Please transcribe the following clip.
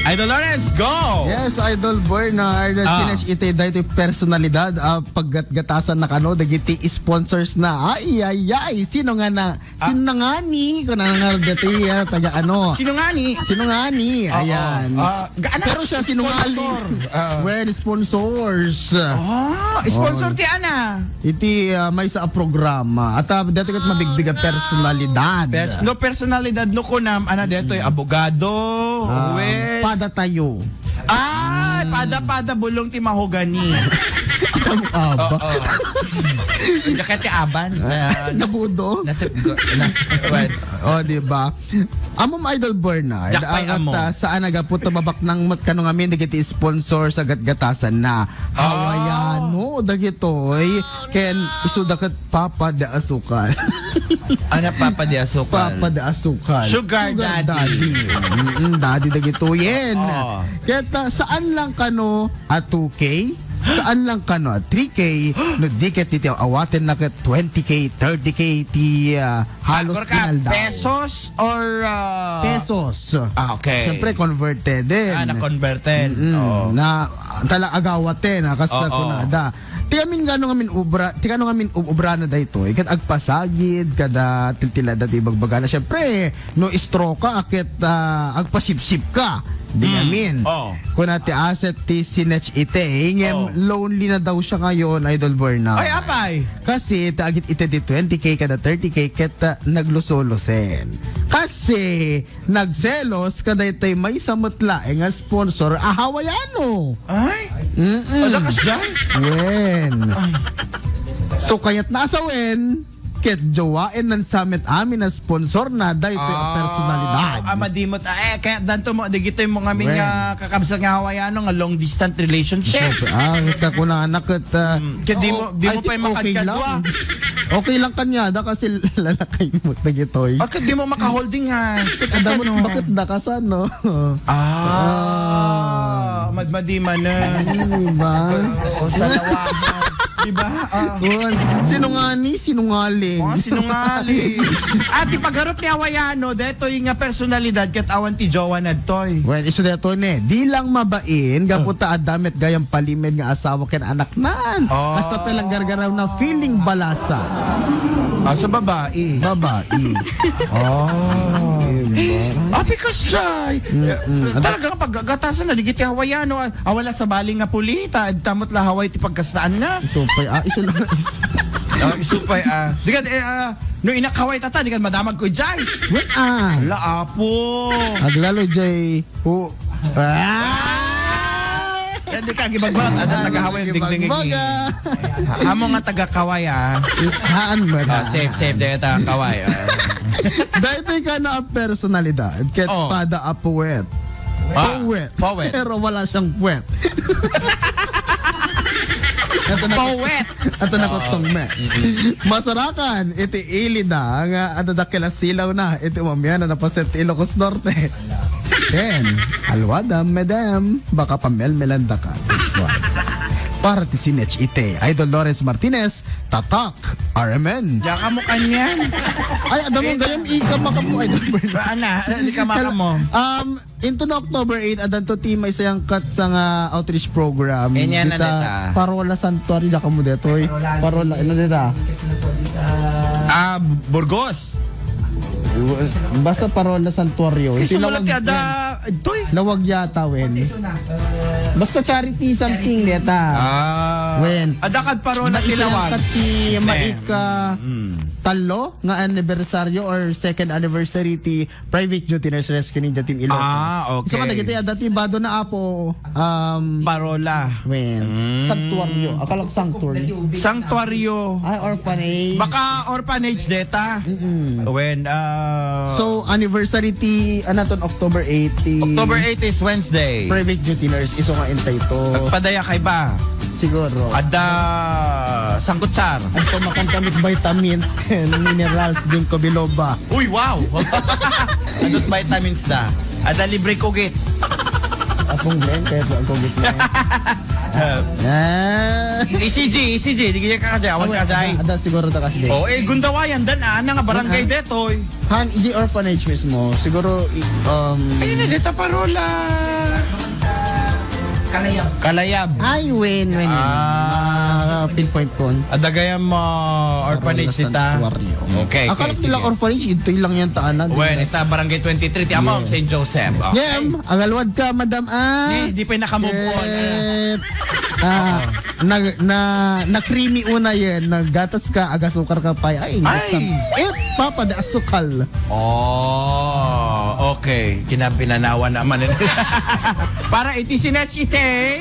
Idol Lawrence, go! Yes, Idol Bernard. Sinach ite dahito personalidad. Paggatgatasan na kano, dagiti sponsors na. Ay. Sino nga na? Sino nga ni? Kung nga dati, taga ano? Sino nga ni? Sino nga ni? Ayan. Pero siya sinungaling. Where sponsors? Sponsor ti Ana. Iti may sa programa. At dati kat mabigbiga personalidad. No personalidad no kunam ana detoy abogado. Pada tayo. Pada bulong ti mahogani. Aba. Jaket ti aban. Nabudo. Di ba? Amom Idol Bernard, Jakpay amo. saan nagapot babak ng kanong amin dagiti sponsor sa gatgatasan na. Hawayano dagitoy ken isudakat Papa de Asukal. Ana Papa de Asukal. Papa de Asukal. Sugar daddy. Daddy dagitoyen. Keta saan lang kano at 2K? Saan lang kano at 3K? No diket ti awaten na ket 20K, 30K ti halos kinaldaw. Pesos or Pesos. okay. Siyempre converted din. Na-converted. Na tala agawaten kasa kunada. Ti amin gano ngamin ubra na daytoy ket agpasagid kada tiltilada ti bagbaga na siyempre no stroke ka ket agpasipsip ka. Di ngamin. Kung natin asset ti Sinach ite, lonely na daw siya ngayon, Idol Bernard. Ay, apay! Kasi taagit ite di 20K kada 30K ket naglusolosen. Kasi nagselos kada ite may samutla nga sponsor hawayano. Ay? Padakas dyan? Wen. So kaya't nasawen, ket jowain ng summit amin na sponsor na dahil personalidad. Madimot. Kaya danto mo, digitoy mo ngamin nga kakabsa nga hawayano nga long distance relationship. Ita ko na anak at Kaya di mo pa yung makadkadwa. Okay lang kanya, da kasi lalakay mo na gitoy. Bakit di mo makaholding hands? Bakit da kasan, no? Madmadiman na. Diba? O sa lawahan. Diba? Sinungaling. Sinungaling. At ipagharap ni hawayano, deto yung nga personalidad kat awan ti jowa nadtoy. Well, iso deto ne, di lang mabain, gaputa adamit gayang palimed nga asawa ken anak nan. Hasta pelang gargaraw na feeling balasa. Sa babae. Because shy. Talagang paggagatasan na digiti hawayano. Wala sa baling nga pulita. Tamot la haway ti pagkastaan na. Isupay, iso lang. Isupay, Digan, no inakaway tata, digan madamag ko jay. La apo. Aglalo jay. Hindi ka gibagbalat. Ada tagahaway yung dingdinging. Amo nga tagakaway, Haan mo na. Safe dahil tagakaway. Dahil ka na ang personalidad. Ket pada a puwet. Puwet. Pero wala siyang puwet. Puwet. Ato na kotong me. Masarakan. Iti ilida. Nga adadakila silaw na. Iti umamyan na napaset Ilocos Norte. Then, alwada, madam. Baka pamelmelanda ka. Para ti Sinach ite, Idol Lawrence Martinez, Tatak, RMN. Yaka mo kanyan. Ay, adam mo, gayam ika makamu, Idol Bernard. Hindi ka makamo. Into na October 8, adan to team ay sayang cut sa nga outreach program. Yan na neta. Parola Santuari, da ka mo detoy. Parola, ano dita? Burgos. Basta Parola Santuario. Sumulat yada. Lawag yata, wen. Basta charity something neta. Wen. Adakad parola tilawag. Ti maika talo nga anniversaryo or second anniversary ti Private Duty Nurse Rescue Ninja Team Ilocos. Okay. So kadagiti dati bado na apo parola. Wen. Sanctuaryo. Akala ko sanctuary. Sanctuaryo. Ay, orphanage. Baka orphanage data. When so anniversary ti anaton October 8. October 8 is Wednesday. Private Duty Nurse iso nga intay to. Padaya kay ba? Siguro. Ada sangkutsar. At kumakantamit vitamins and minerals din ko biloba. Uy, wow! Adot vitamins na. Ada libre kugit. Apong Glenn, kaya po ang kugit na. ECG, di kaya kakajay. Awan kakajay. Ada siguro ta kasi. Gundawayan, dan nga barangay detoy. Han, hindi orphanage mismo. Siguro, Ayun na, deta parola. Kalayab. Ay, when. Pinpoint ko. Adagayam mo orphanage nita. Okay. Akala ko nila orphanage, ito lang yan taanan. Well, ita barangay 23 ti among St. Joseph. Okay. Ngem, ang alwad ka, madam. Di pa nakamove on. Na creamy una yan, nagatas ka, agasukar ka pa. Ay, papa, da asukal. Oh, okay. Kinapinanawa naman. Para iti sinatch ite.